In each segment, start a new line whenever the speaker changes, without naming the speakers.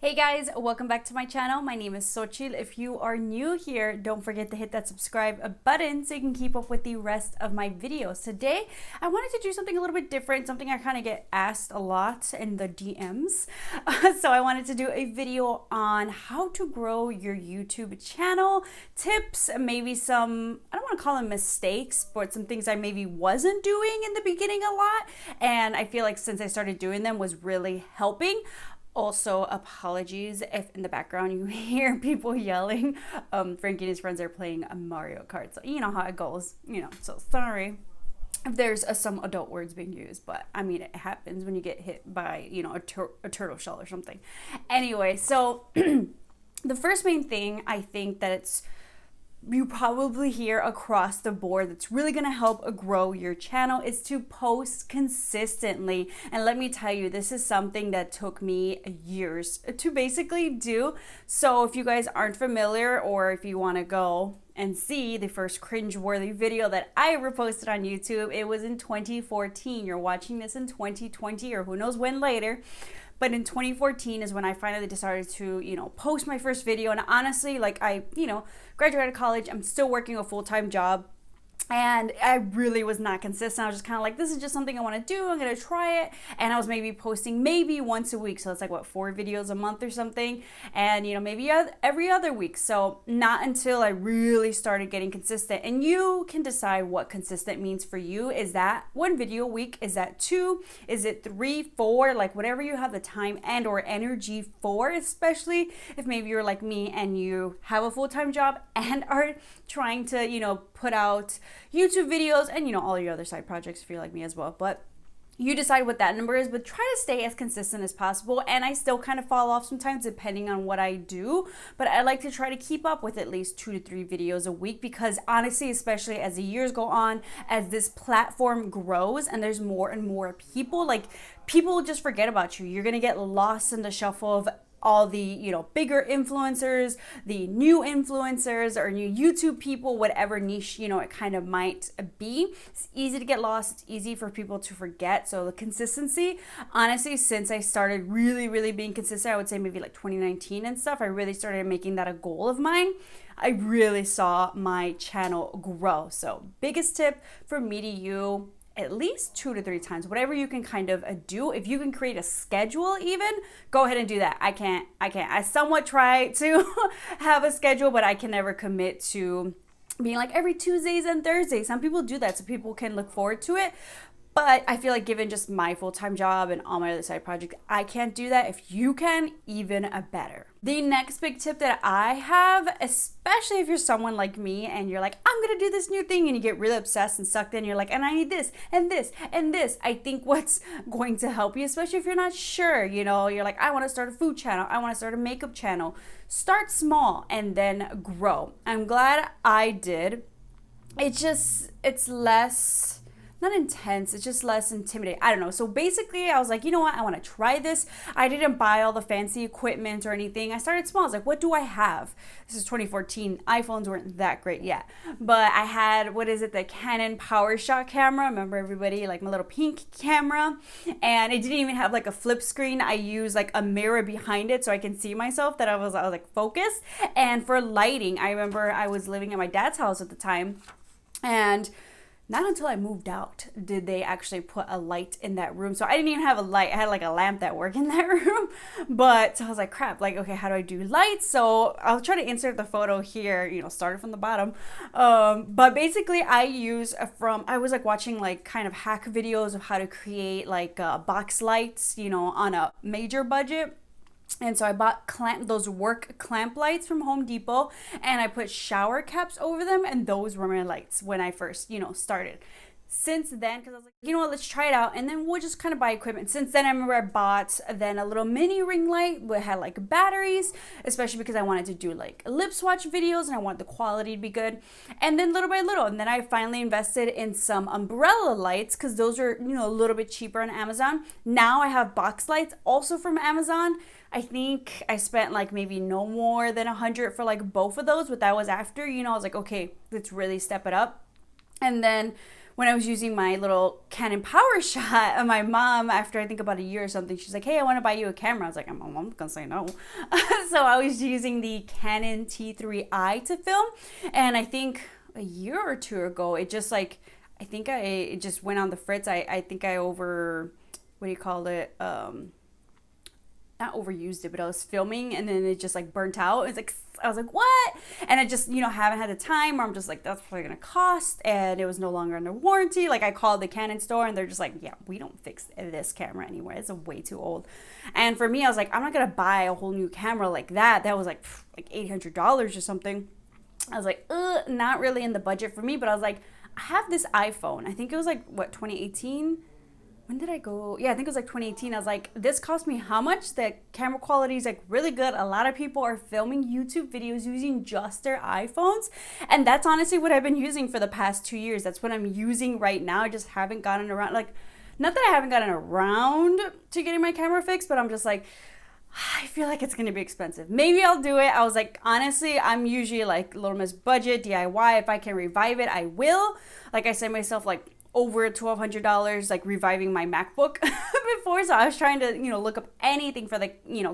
Hey guys, welcome back to my channel. My name is Xochitl. If you are new here, don't forget to hit that subscribe button so you can keep up with the rest of my videos. Today, I wanted to do something a little bit different, something I kind of get asked a lot in the DMs. So I wanted to do a video on how to grow your YouTube channel, tips, maybe some, I don't want to call them mistakes, but some things I maybe wasn't doing in the beginning a lot. And I feel like since I started doing them was really helping. Also, apologies if in the background you hear people yelling. Frankie and his friends are playing a Mario Kart, so you know how it goes, so sorry if there's some adult words being used, but I mean, it happens when you get hit by, a turtle shell or something. Anyway, so the first main thing I think that you probably hear across the board that's really going to help grow your channel is to post consistently. And let me tell you, this is something that took me years to basically do. So if you guys aren't familiar, or if you want to go and see the first cringe-worthy video that I ever posted on YouTube, it was in 2014. You're watching this in 2020 or who knows when later. But in 2014 is when I finally decided to, post my first video. And honestly, I graduated college. I'm still working a full-time job. And I really was not consistent. I was just kind of like, this is just something I want to do. I'm going to try it. And I was maybe posting maybe once a week. So it's like, 4 videos a month or something. And, maybe every other week. So not until I really started getting consistent. And you can decide what consistent means for you. Is that 1 video a week? Is that 2? Is it 3, 4? Like whatever you have the time and or energy for, especially if maybe you're like me and you have a full-time job and are trying to, put out YouTube videos and all your other side projects if you're like me as well. But you decide what that number is, but try to stay as consistent as possible. And I still kind of fall off sometimes depending on what I do, but I like to try to keep up with at least 2 to 3 videos a week, because honestly, especially as the years go on, as this platform grows and there's more and more people will just forget about you. You're gonna get lost in the shuffle of all the bigger influencers, the new influencers or new YouTube people, whatever niche it kind of might be. It's easy to get lost. It's easy for people to forget. So the consistency, honestly, since I started really being consistent, I would say maybe like 2019 and stuff, I really started making that a goal of mine. I really saw my channel grow. So biggest tip from me to you, at least 2 to 3 times, whatever you can kind of do. If you can create a schedule even, go ahead and do that. I can't. I somewhat try to have a schedule, but I can never commit to being like every Tuesdays and Thursdays. Some people do that so people can look forward to it. But I feel like given just my full-time job and all my other side projects, I can't do that. If you can, even better. The next big tip that I have, especially if you're someone like me and you're like, I'm gonna do this new thing, and you get really obsessed and sucked in, you're like, and I need this and this and this. I think what's going to help you, especially if you're not sure, you're like, I wanna start a food channel, I wanna start a makeup channel. Start small and then grow. I'm glad I did. It's less, not intense, it's just less intimidating. I don't know. So basically I was like, you know what? I want to try this. I didn't buy all the fancy equipment or anything. I started small. I was like, what do I have? This is 2014. iPhones weren't that great yet. But I had, the Canon PowerShot camera. Remember everybody? Like my little pink camera. And it didn't even have like a flip screen. I used like a mirror behind it so I can see myself, that I was like focused. And for lighting, I remember I was living at my dad's house at the time, and not until I moved out did they actually put a light in that room. So I didn't even have a light. I had like a lamp that worked in that room. But so I was like, crap, okay, how do I do lights? So I'll try to insert the photo here, started from the bottom. But basically I was like watching like kind of hack videos of how to create like box lights, on a major budget. And so I bought those WERK clamp lights from Home Depot, and I put shower caps over them, and those were my lights when I first, started. Since then, because I was like, you know what, let's try it out, and then we'll just kind of buy equipment. Since then, I remember I bought then a little mini ring light that had like batteries, especially because I wanted to do like lip swatch videos and I want the quality to be good. And then little by little, and then I finally invested in some umbrella lights, because those are, a little bit cheaper on Amazon. Now I have box lights also from Amazon. I think I spent like maybe no more than $100 for like both of those, but that was after, I was like, okay, let's really step it up. And then when I was using my little Canon PowerShot, and my mom, after I think about a year or something, she's like, hey, I want to buy you a camera. I was like, I'm not gonna say no. So I was using the Canon T3i to film, and I think a year or two ago, it just like, it just went on the fritz. I think I what do you call it? Not overused it, but I was filming and then it just like burnt out. It's like, I was like, what? And I just, haven't had the time, or I'm just like, that's probably gonna cost, and it was no longer under warranty. Like, I called the Canon store and they're just like, yeah, we don't fix this camera anywhere. It's way too old. And for me, I was like, I'm not gonna buy a whole new camera like that. That was like $800 or something. I was like, not really in the budget for me, but I was like, I have this iPhone. I think it was like, what, 2018? When did I go? Yeah, I think it was like 2018. I was like, this cost me how much? The camera quality is like really good. A lot of people are filming YouTube videos using just their iPhones. And that's honestly what I've been using for the past 2 years. That's what I'm using right now. I just haven't gotten around, like, not that I haven't gotten around to getting my camera fixed, but I'm just like, I feel like it's going to be expensive. Maybe I'll do it. I was like, honestly, I'm usually like Little Miss Budget, DIY. If I can revive it, I will. Like, I said myself, like, over $1,200, like reviving my MacBook before. So I was trying to, look up anything for the,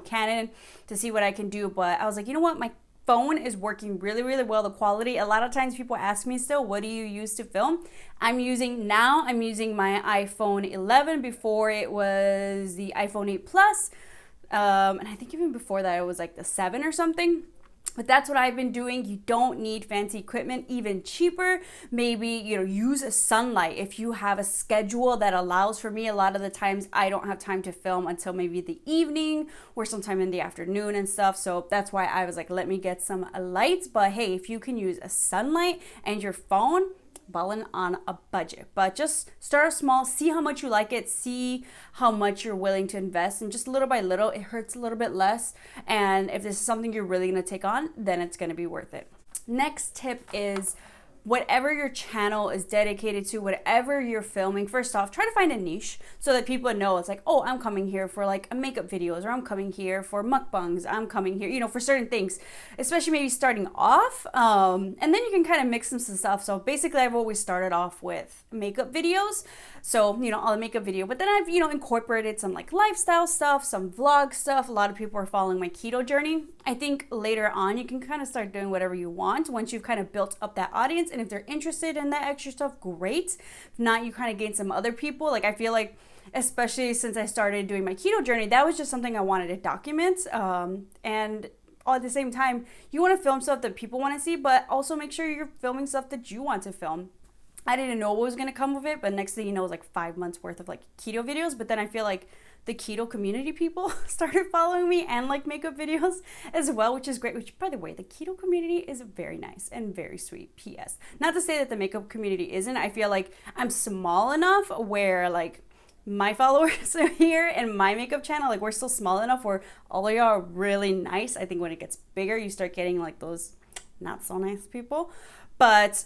Canon to see what I can do. But I was like, you know what? My phone is working really, really well. The quality, a lot of times people ask me still, what do you use to film? I'm using my iPhone 11. Before it was the iPhone 8 Plus. And I think even before that, it was like the 7 or something. But that's what I've been doing. You don't need fancy equipment, even cheaper. Maybe, use a sunlight. If you have a schedule that allows, for me, a lot of the times I don't have time to film until maybe the evening or sometime in the afternoon and stuff. So that's why I was like, let me get some lights. But hey, if you can use a sunlight and your phone, balling on a budget. But just start small, see how much you like it, see how much you're willing to invest, and just little by little, it hurts a little bit less. And if this is something you're really going to take on, then it's going to be worth it. Next tip is, whatever your channel is dedicated to, whatever you're filming, first off, try to find a niche so that people know it's like, oh, I'm coming here for like makeup videos, or I'm coming here for mukbangs, I'm coming here, for certain things, especially maybe starting off. And then you can kind of mix some stuff. So basically, I've always started off with makeup videos. So, I'll make a video, but then I've, incorporated some like lifestyle stuff, some vlog stuff. A lot of people are following my keto journey. I think later on, you can kind of start doing whatever you want once you've kind of built up that audience. And if they're interested in that extra stuff, great. If not, you kind of gain some other people. Like, I feel like, especially since I started doing my keto journey, that was just something I wanted to document. And at the same time, you want to film stuff that people want to see, but also make sure you're filming stuff that you want to film. I didn't know what was going to come of it, but next thing you know, it was like 5 months worth of like keto videos. But then I feel like the keto community people started following me and like makeup videos as well, which is great. Which, by the way, the keto community is very nice and very sweet. PS. Not to say that the makeup community isn't. I feel like I'm small enough where like my followers are here and my makeup channel, like we're still small enough where all of y'all are really nice. I think when it gets bigger, you start getting like those not so nice people. But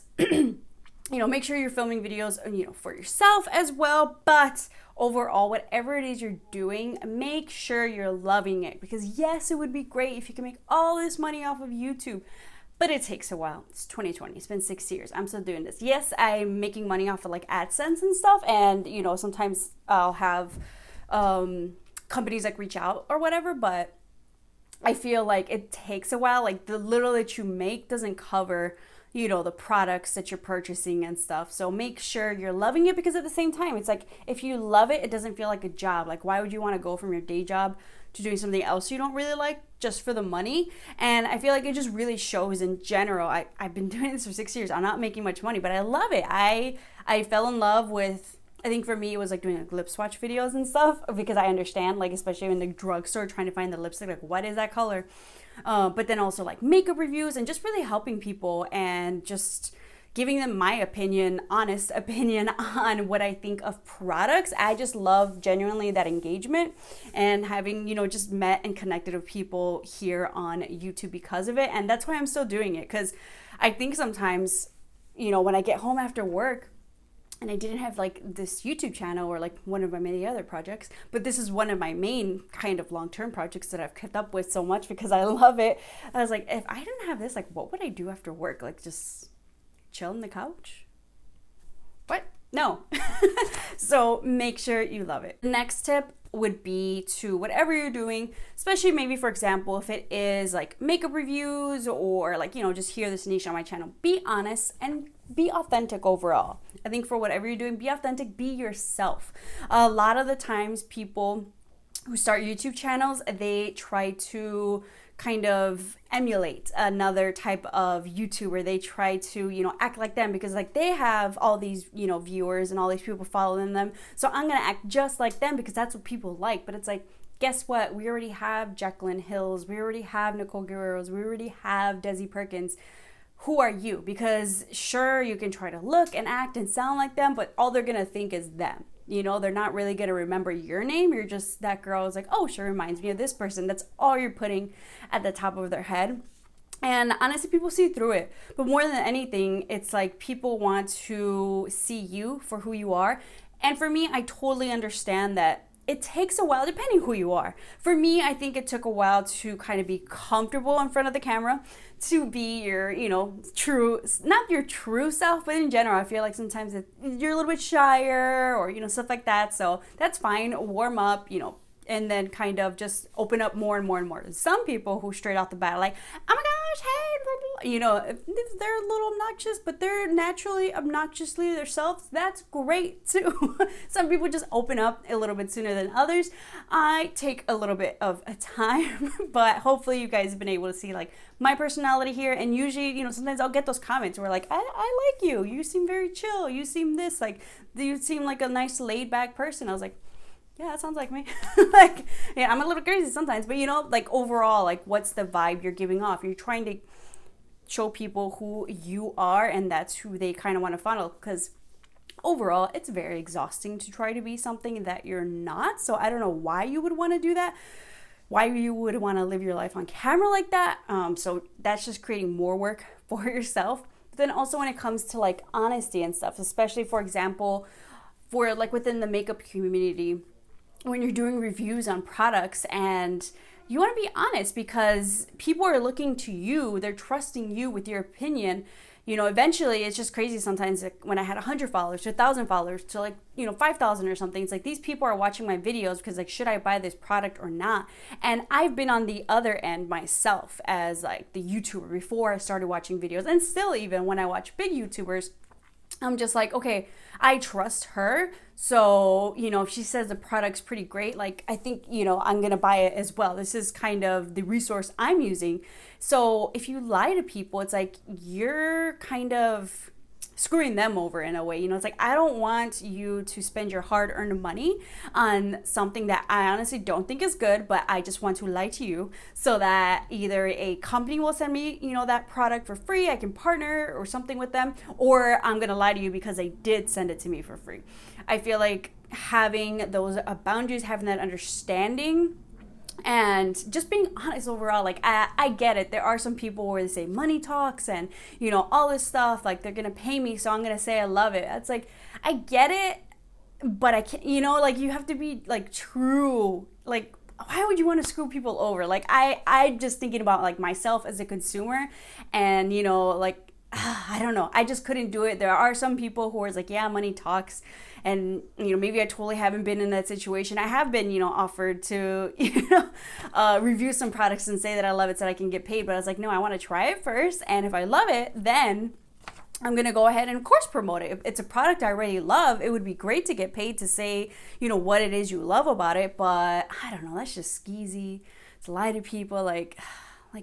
make sure you're filming videos, for yourself as well. But overall, whatever it is you're doing, make sure you're loving it. Because yes, it would be great if you can make all this money off of YouTube, but it takes a while. It's 2020. It's been 6 years. I'm still doing this. Yes, I'm making money off of like AdSense and stuff. And, sometimes I'll have companies like reach out or whatever, but I feel like it takes a while. Like the little that you make doesn't cover the products that you're purchasing and stuff. So make sure you're loving it, because at the same time, it's like, if you love it, it doesn't feel like a job. Like, why would you want to go from your day job to doing something else you don't really like just for the money? And I feel like it just really shows in general. I've been doing this for 6 years. I'm not making much money, but I love it. I fell in love with, I think for me, it was like doing like lip swatch videos and stuff, because I understand, like, especially in the drugstore, trying to find the lipstick, like, what is that color? But then also like makeup reviews and just really helping people and just giving them my opinion, honest opinion on what I think of products. I just love genuinely that engagement and having, just met and connected with people here on YouTube because of it. And that's why I'm still doing it, because I think sometimes, when I get home after work, and I didn't have like this YouTube channel or like one of my many other projects, but this is one of my main kind of long-term projects that I've kept up with so much because I love it. I was like, if I didn't have this, like, what would I do after work? Like, just chill on the couch? What? No. So make sure you love it. Next tip would be to whatever you're doing, especially maybe for example, if it is like makeup reviews or like, you know, just hear this niche on my channel, be honest and be authentic overall. I think for whatever you're doing, be authentic, be yourself. A lot of the times people who start YouTube channels, they try to kind of emulate another type of YouTuber. They try to, you know, act like them because like they have all these, you know, viewers and all these people following them. So I'm gonna act just like them because that's what people like. But it's like, guess what? We already have Jacqueline Hills. We already have Nicole Guerrero's. We already have Desi Perkins. Who are you? Because sure, you can try to look and act and sound like them, but all they're gonna think is them. You know, they're not really gonna remember your name. You're just that girl is like, oh, sure, reminds me of this person. That's all you're putting at the top of their head. And honestly, people see through it. But more than anything, it's like people want to see you for who you are. And for me, I totally understand that it takes a while depending who you are. For me, I think it took a while to kind of be comfortable in front of the camera, to be your, you know, true, not your true self, but in general, I feel like sometimes you're a little bit shyer or, you know, stuff like that. So that's fine. Warm up, you know, and then kind of just open up more and more and more. Some people who straight out the bat are like, oh my gosh, hey, blah, blah. You know, if they're a little obnoxious, but they're naturally obnoxiously themselves, that's great too. Some people just open up a little bit sooner than others. I take a little bit of a time, but hopefully you guys have been able to see like my personality here. And usually, you know, sometimes I'll get those comments where like, I like you. You seem very chill. You seem this, like, you seem like a nice laid back person. I was like, yeah, that sounds like me. Like, yeah, I'm a little crazy sometimes, but you know, like overall, like what's the vibe you're giving off? You're trying to show people who you are, and that's who they kind of want to follow, because overall, it's very exhausting to try to be something that you're not. So I don't know why you would want to do that, why you would want to live your life on camera like that. So that's just creating more work for yourself. But then also when it comes to like honesty and stuff, especially for example, for like within the makeup community, when you're doing reviews on products and you want to be honest because people are looking to you, they're trusting you with your opinion. You know, eventually it's just crazy sometimes, like when I had 100 followers to 1,000 followers to like, you know, 5,000 or something. It's like these people are watching my videos because like, should I buy this product or not? And I've been on the other end myself as like the YouTuber before I started watching videos, and still even when I watch big YouTubers, I'm just like, okay, I trust her. So, you know, if she says the product's pretty great, like, I think, you know, I'm going to buy it as well. This is kind of the resource I'm using. So if you lie to people, it's like you're kind of screwing them over in a way. You know, it's like, I don't want you to spend your hard-earned money on something that I honestly don't think is good, but I just want to lie to you so that either a company will send me, you know, that product for free, I can partner or something with them, or I'm gonna lie to you because they did send it to me for free. I feel like having those boundaries, having that understanding, and just being honest overall. Like I get it, there are some people where they say money talks and, you know, all this stuff, like they're gonna pay me so I'm gonna say I love it. It's like, I get it, but I can't, you know, like you have to be like true. Like, why would you want to screw people over? Like I just thinking about like myself as a consumer, and you know, like I don't know, I just couldn't do it. There are some people who are like, yeah, money talks. And, you know, maybe I totally haven't been in that situation. I have been, you know, offered to, you know, review some products and say that I love it so that I can get paid. But I was like, no, I want to try it first. And if I love it, then I'm going to go ahead and of course promote it. If it's a product I already love, it would be great to get paid to say, you know, what it is you love about it. But I don't know, that's just skeezy. To lie to people, like,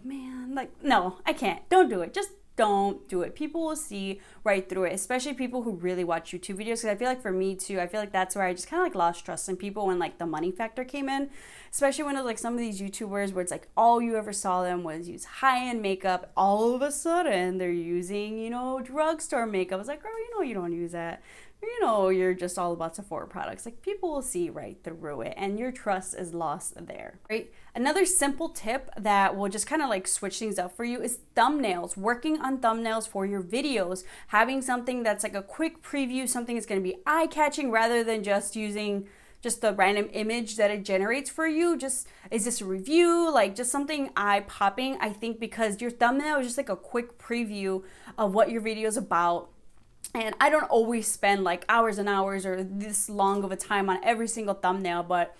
man, like, no, I can't. Don't do it. Just don't do it. People will see right through it, especially people who really watch YouTube videos. Because I feel like for me too, I feel like that's where I just kind of like lost trust in people when like the money factor came in, especially when it was like some of these YouTubers where it's like all you ever saw them was use high-end makeup. All of a sudden they're using, you know, drugstore makeup. I was like, girl, you know, you don't use that. You know, you're just all about Sephora products. Like people will see right through it and your trust is lost there, right? Another simple tip that will just kind of like switch things up for you is thumbnails. Working on thumbnails for your videos, having something that's like a quick preview, something that's going to be eye-catching rather than just using just the random image that it generates for you. Just, is this a review? Like just something eye-popping, I think, because your thumbnail is just like a quick preview of what your video is about. And I don't always spend like hours and hours or this long of a time on every single thumbnail, but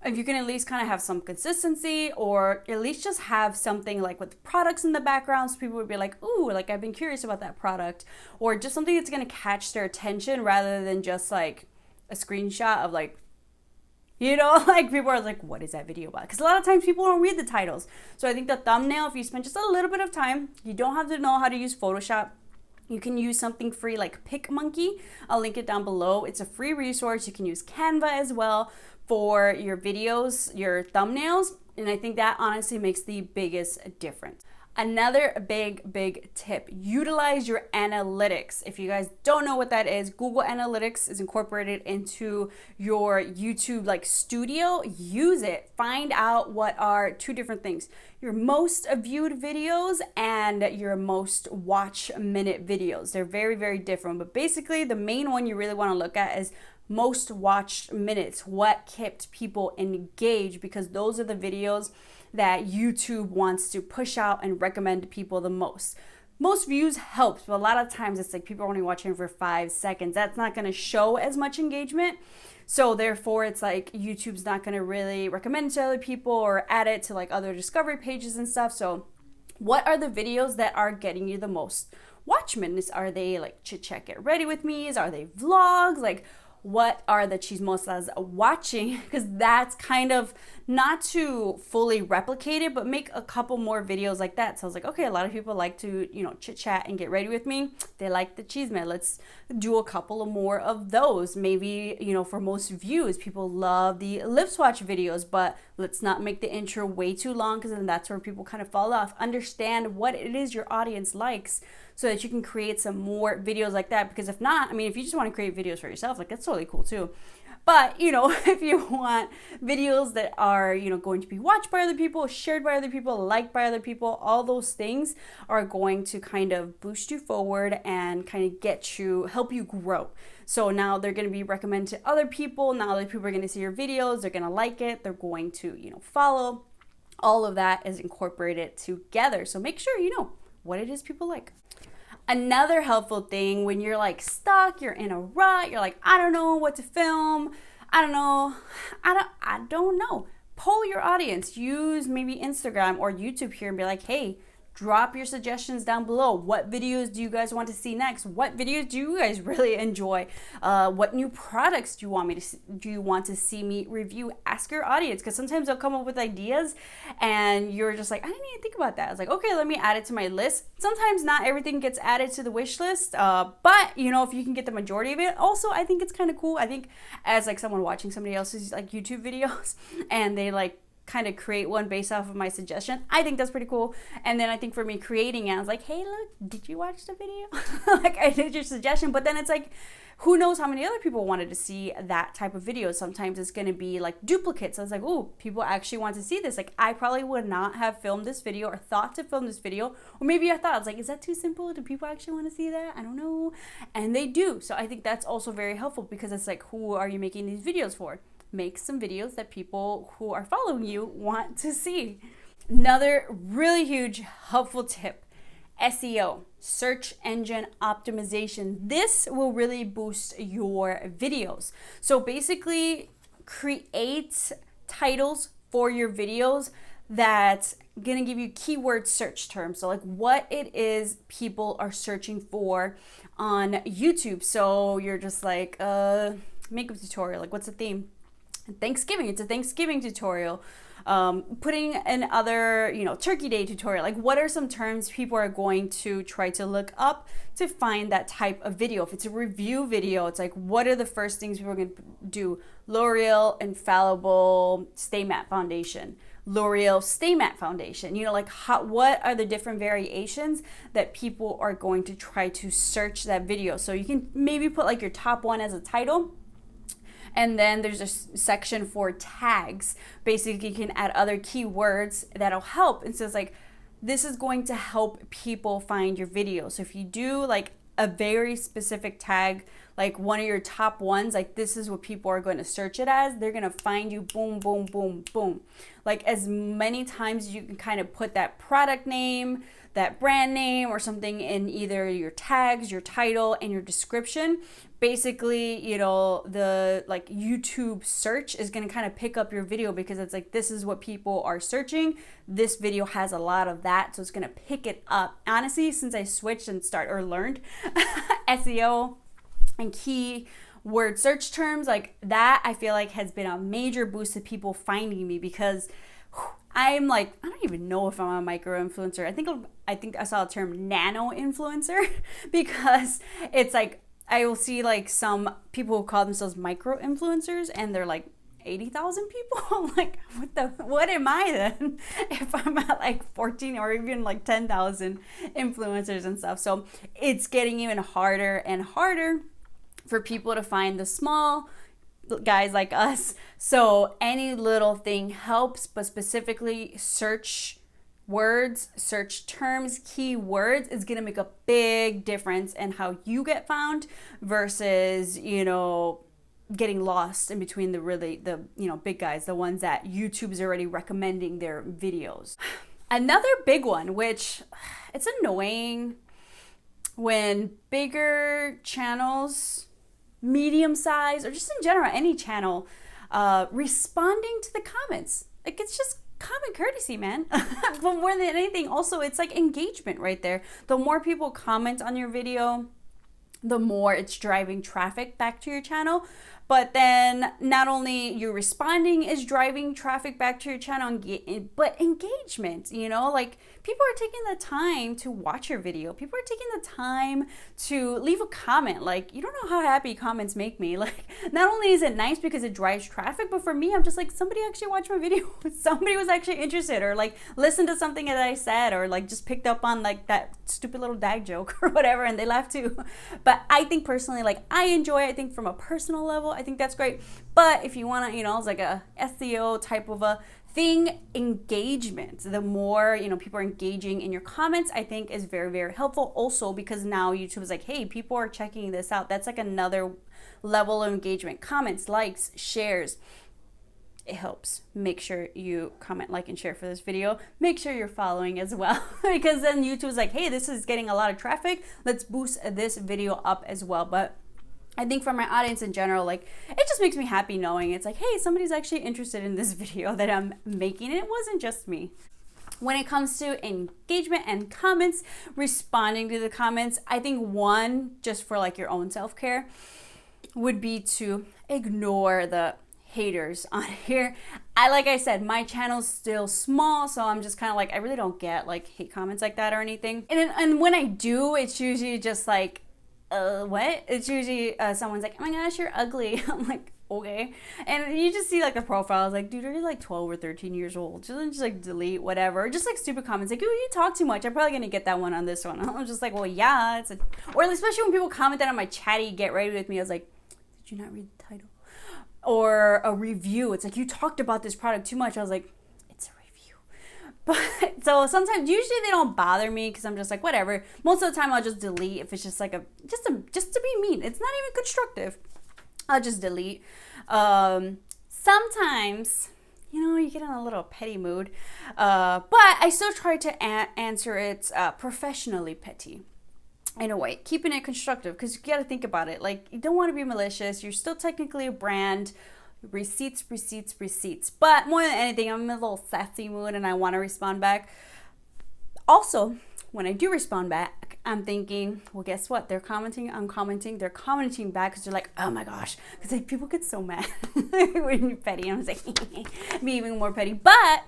if you can at least kind of have some consistency, or at least just have something like with products in the background, so people would be like, ooh, like I've been curious about that product, or just something that's going to catch their attention rather than just like a screenshot of like, you know, like people are like, what is that video about? Because a lot of times people don't read the titles. So I think the thumbnail, if you spend just a little bit of time, you don't have to know how to use Photoshop. You can use something free like PicMonkey. I'll link it down below. It's a free resource. You can use Canva as well for your videos, your thumbnails. And I think that honestly makes the biggest difference. Another big tip, utilize your analytics. If you guys don't know what that is, Google Analytics is incorporated into your YouTube like studio. Use it. Find out what are two different things: your most viewed videos and your most watch minute videos. They're very different, but basically the main one you really want to look at is most watched minutes, what kept people engaged, because those are the videos that YouTube wants to push out and recommend to people the most. Most views helps, but a lot of times it's like people are only watching for 5 seconds. That's not going to show as much engagement. So therefore it's like YouTube's not going to really recommend it to other people or add it to like other discovery pages and stuff. So what are the videos that are getting you the most watch minutes? Are they like Chit Chat Get Ready With Me's? Are they vlogs? Like, what are the chismosas watching? Because that's kind of not to fully replicate it, but make a couple more videos like that. So I was like, okay, a lot of people like to, you know, chit chat and get ready with me. They like the chisme. Let's do a couple of more of those. Maybe, you know, for most views, people love the lip swatch videos, but let's not make the intro way too long, because then that's where people kind of fall off. Understand what it is your audience likes, so that you can create some more videos like that. Because if not, I mean, if you just want to create videos for yourself, like that's totally cool too. But, you know, if you want videos that are, you know, going to be watched by other people, shared by other people, liked by other people, all those things are going to kind of boost you forward and kind of help you grow. So now they're going to be recommended to other people. Now other people are going to see your videos. They're going to like it. They're going to, you know, follow. All of that is incorporated together. So make sure you know what it is people like. Another helpful thing when you're like stuck, you're in a rut, you're like, I don't know what to film, I don't know. Poll your audience. Use maybe Instagram or YouTube here and be like, hey, drop your suggestions down below. What videos do you guys want to see next? What videos do you guys really enjoy? What new products do you want to see me review? Ask your audience, because sometimes they'll come up with ideas and you're just like, I didn't even think about that. I was like, okay, let me add it to my list. Sometimes not everything gets added to the wish list, but you know, if you can get the majority of it, also I think it's kind of cool. I think as like someone watching somebody else's like YouTube videos and they like kind of create one based off of my suggestion, I think that's pretty cool. And then I think for me creating it, I was like, hey, look, did you watch the video? Like, I did your suggestion, but then it's like, who knows how many other people wanted to see that type of video. Sometimes it's going to be like duplicates. So I was like, oh, people actually want to see this. Like, I probably would not have filmed this video or thought to film this video, or maybe I was like, is that too simple? Do people actually want to see that? I don't know. And they do. So I think that's also very helpful, because it's like, who are you making these videos for? Make some videos that people who are following you want to see. Another really huge helpful tip: SEO, search engine optimization. This will really boost your videos. So basically, create titles for your videos that's gonna give you keyword search terms. So like what it is people are searching for on YouTube. So you're just like makeup tutorial, like what's the theme? Thanksgiving, it's a Thanksgiving tutorial. Putting in other, you know, Turkey Day tutorial. Like, what are some terms people are going to try to look up to find that type of video? If it's a review video, it's like, what are the first things people are going to do? L'Oreal Infallible Stay Matte Foundation, L'Oreal Stay Matte Foundation. You know, like what are the different variations that people are going to try to search that video? So you can maybe put like your top one as a title. And then there's a section for tags. Basically, you can add other keywords that'll help. And so it's like, this is going to help people find your video. So if you do like a very specific tag, like one of your top ones, like this is what people are going to search it as, they're going to find you, boom, boom, boom, boom. Like as many times as you can kind of put that product name, that brand name or something in either your tags, your title, and your description. Basically, you know, the like YouTube search is going to kind of pick up your video because it's like, this is what people are searching. This video has a lot of that, so it's going to pick it up. Honestly, since I switched and learned SEO and keyword search terms like that, I feel like has been a major boost to people finding me, because I'm like, I don't even know if I'm a micro influencer. I think I saw the term nano influencer because it's like, I will see like some people who call themselves micro influencers and they're like 80,000 people. I'm like, what am I then if I'm at like 14 or even like 10,000 influencers and stuff? So it's getting even harder and harder for people to find the small guys like us. So any little thing helps, but specifically search words, search terms, keywords is going to make a big difference in how you get found versus, you know, getting lost in between the you know, big guys, the ones that YouTube's already recommending their videos. Another big one, which it's annoying when bigger channels, medium size, or just in general any channel, responding to the comments. Like, it's just common courtesy, man. But more than anything, also it's like engagement right there. The more people comment on your video, the more it's driving traffic back to your channel. But then not only you responding is driving traffic back to your channel, but engagement, you know, like people are taking the time to watch your video. People are taking the time to leave a comment. Like, you don't know how happy comments make me. Like, not only is it nice because it drives traffic, but for me, I'm just like, somebody actually watched my video. Somebody was actually interested, or like listened to something that I said, or like just picked up on like that stupid little dad joke or whatever, and they laughed too. But I think personally, like, I enjoy it. I think from a personal level, I think that's great. But if you want to, you know, it's like a SEO type of a thing, engagement, the more, you know, people are engaging in your comments, I think is very, very helpful. Also, because now YouTube is like, hey, people are checking this out. That's like another level of engagement. Comments, likes, shares. It helps. Make sure you comment, like, and share for this video. Make sure you're following as well, because then YouTube's like, hey, this is getting a lot of traffic. Let's boost this video up as well. But I think for my audience in general, like, it just makes me happy knowing it's like, hey, somebody's actually interested in this video that I'm making. It wasn't just me. When it comes to engagement and comments, responding to the comments, I think one, just for like your own self-care, would be to ignore the haters on here. Like I said, my channel's still small, so I'm just kind of like, I really don't get like hate comments like that or anything. And when I do, it's usually just like, what? It's usually someone's like, oh my gosh, you're ugly. I'm like, okay. And you just see like the profiles, like, dude, are you like 12 or 13 years old? Just like delete whatever. Just like stupid comments like, oh, you talk too much. I'm probably gonna get that one on this one. I'm just like, well, yeah, or especially when people commented on my chatty get ready with me, I was like, did you not read the title? Or a review. It's like, you talked about this product too much. I was like, but so sometimes, usually they don't bother me because I'm just like, whatever. Most of the time I'll just delete if it's just like just to be mean. It's not even constructive. I'll just delete. Sometimes, you know, you get in a little petty mood, but I still try to answer it professionally petty in a way, keeping it constructive, because you got to think about it. Like, you don't want to be malicious. You're still technically a brand. Receipts, receipts, receipts. But more than anything, I'm in a little sassy mood and I want to respond back. Also, when I do respond back, I'm thinking, well, guess what? They're commenting, I'm commenting, they're commenting back because they're like, oh my gosh. Because like, people get so mad when you're petty. I'm just like, be even more petty. But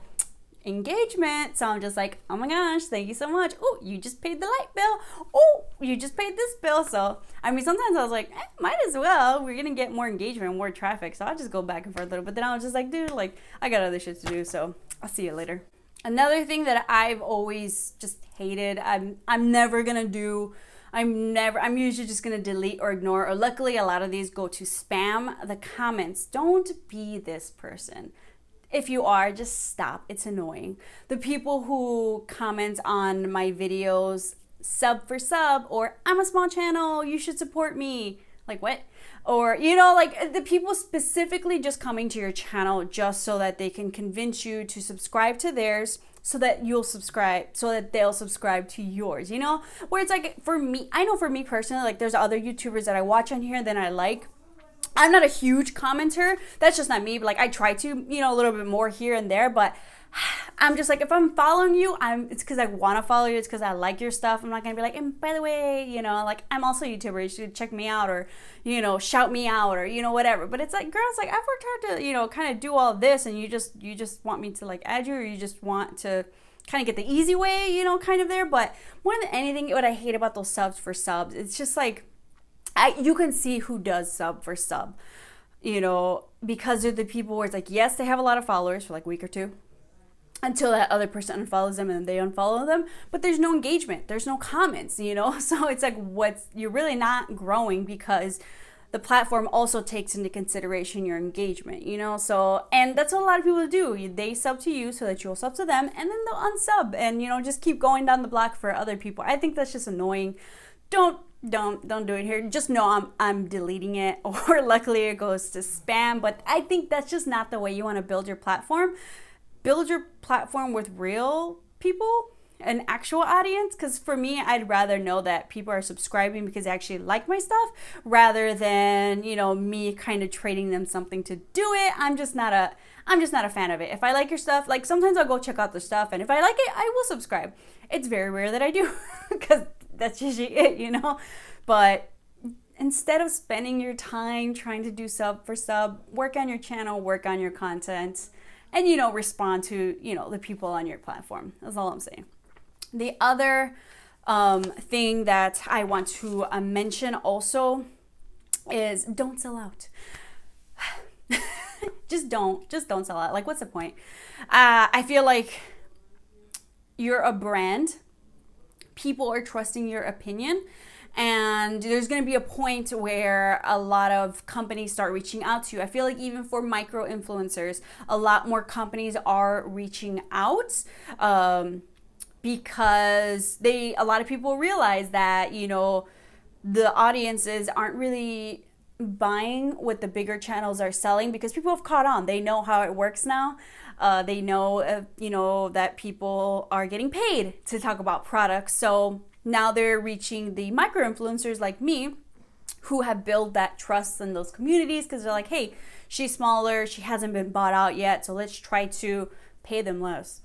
engagement, so I'm just like, oh my gosh, thank you so much. Oh, you just paid the light bill. Oh, you just paid this bill. So I mean, sometimes I was like, might as well, we're gonna get more engagement, more traffic, so I just go back and forth a little. But then I was just like, dude, like, I got other shit to do, so I'll see you later. Another thing that I've always just hated, I'm never gonna do, I'm usually just gonna delete or ignore, or luckily a lot of these go to spam the comments. Don't be this person. If you are, just stop. It's annoying. The people who comment on my videos sub for sub, or I'm a small channel, you should support me. Like what? Or, you know, like the people specifically just coming to your channel just so that they can convince you to subscribe to theirs, so that you'll subscribe, so that they'll subscribe to yours, you know? Where it's like, for me, I know for me personally, like there's other YouTubers that I watch on here that I like. I'm not a huge commenter. That's just not me. But like I try to, you know, a little bit more here and there. But I'm just like, if I'm following you, it's because I want to follow you. It's because I like your stuff. I'm not going to be like, and by the way, you know, like I'm also a YouTuber. You should check me out, or, you know, shout me out, or, you know, whatever. But it's like, girls, like I've worked hard to, you know, kind of do all this, and you just want me to like add you, or you just want to kind of get the easy way, you know, kind of there. But more than anything, what I hate about those subs for subs, it's just like, you can see who does sub for sub, you know, because they're the people where it's like, yes, they have a lot of followers for like a week or two until that other person unfollows them and then they unfollow them, but there's no engagement, there's no comments, you know. So it's like, you're really not growing, because the platform also takes into consideration your engagement, you know. So, and that's what a lot of people do. They sub to you so that you'll sub to them, and then they'll unsub, and, you know, just keep going down the block for other people. I think that's just annoying. Don't do it here. Just know I'm deleting it, or luckily it goes to spam. But I think that's just not the way you want to build your platform. Build your platform with real people, an actual audience. Because for me, I'd rather know that people are subscribing because they actually like my stuff, rather than, you know, me kind of trading them something to do it. I'm just not a fan of it. If I like your stuff, like sometimes I'll go check out the stuff, and if I like it, I will subscribe. It's very rare that I do, because that's usually it, you know. But instead of spending your time trying to do sub for sub, work on your channel, work on your content, and, you know, respond to, you know, the people on your platform. That's all I'm saying. The other thing that I want to mention also is don't sell out. just don't sell out. Like, what's the point? I feel like you're a brand. People are trusting your opinion, and there's going to be a point where a lot of companies start reaching out to you. I feel like even for micro influencers, a lot more companies are reaching out, because a lot of people realize that, you know, the audiences aren't really buying what the bigger channels are selling, because people have caught on. They know how it works now. They know, you know, that people are getting paid to talk about products. So now they're reaching the micro influencers like me, who have built that trust in those communities, because they're like, hey, she's smaller, she hasn't been bought out yet, so let's try to pay them less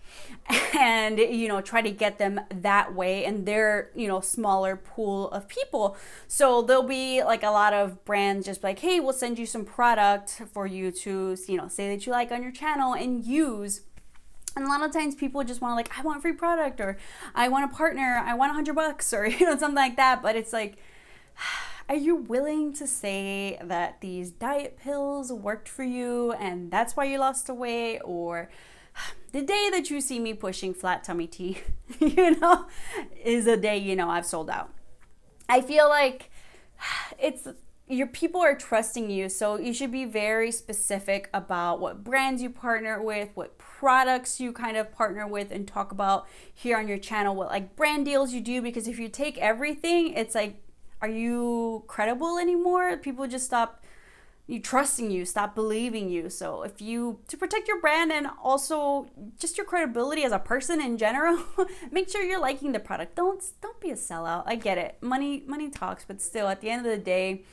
and, you know, try to get them that way in their, you know, smaller pool of people. So there'll be like a lot of brands just like, hey, we'll send you some product for you to, you know, say that you like on your channel and use. And a lot of times people just want to like, I want free product, or I want a partner, I want $100, or, you know, something like that. But it's like, are you willing to say that these diet pills worked for you and that's why you lost the weight? Or the day that you see me pushing flat tummy tea, you know, is a day, you know, I've sold out. I feel like your people are trusting you, so you should be very specific about what brands you partner with, what products you kind of partner with, and talk about here on your channel what like brand deals you do. Because if you take everything, it's like, are you credible anymore? People just stop trusting you, stop believing you. So if you, to protect your brand and also just your credibility as a person in general, make sure you're liking the product. Don't be a sellout. I get it. Money talks, but still, at the end of the day,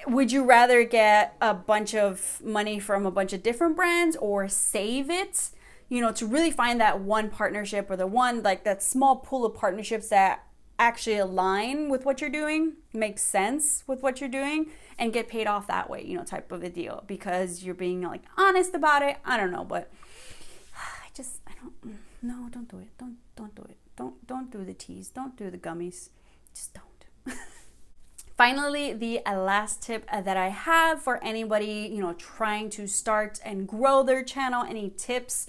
would you rather get a bunch of money from a bunch of different brands, or save it, you know, to really find that one partnership, or the one, like that small pool of partnerships that actually align with what you're doing, make sense with what you're doing, and get paid off that way, you know, type of a deal, because you're being like honest about it. I don't know, but don't do it. Don't do it. Don't do the teas. Don't do the gummies. Just don't. Finally, the last tip that I have for anybody, you know, trying to start and grow their channel, any tips,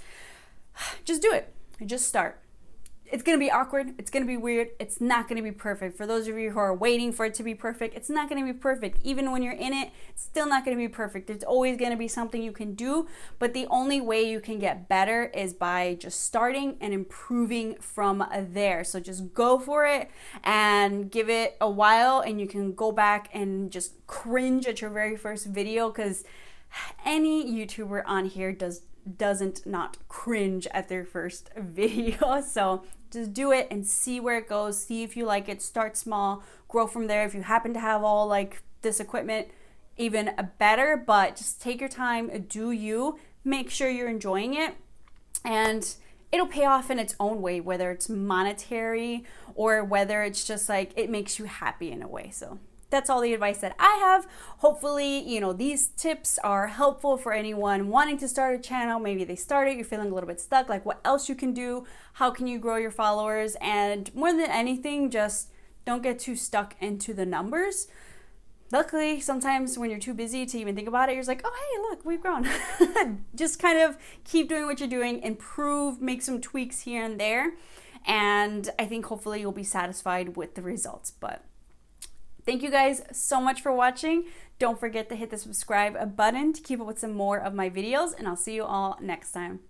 just do it. Just start. it's going to be awkward. It's going to be weird. It's not going to be perfect. For those of you who are waiting for it to be perfect, it's not going to be perfect. Even when you're in it, it's still not going to be perfect. It's always going to be something you can do, but the only way you can get better is by just starting and improving from there. So just go for it and give it a while, and you can go back and just cringe at your very first video, because any YouTuber on here doesn't not cringe at their first video. So just do it and see where it goes. See if you like it. Start small, grow from there. If you happen to have all like this equipment, even better, but just take your time, do you, make sure you're enjoying it, and it'll pay off in its own way, whether it's monetary or whether it's just like it makes you happy in a way. So that's all the advice that I have. Hopefully, you know, these tips are helpful for anyone wanting to start a channel. Maybe they started, you're feeling a little bit stuck, like what else you can do, how can you grow your followers, and more than anything, just don't get too stuck into the numbers. Luckily, sometimes when you're too busy to even think about it, you're just like, oh, hey, look, we've grown. Just kind of keep doing what you're doing, improve, make some tweaks here and there, and I think hopefully you'll be satisfied with the results. But thank you guys so much for watching. Don't forget to hit the subscribe button to keep up with some more of my videos, and I'll see you all next time.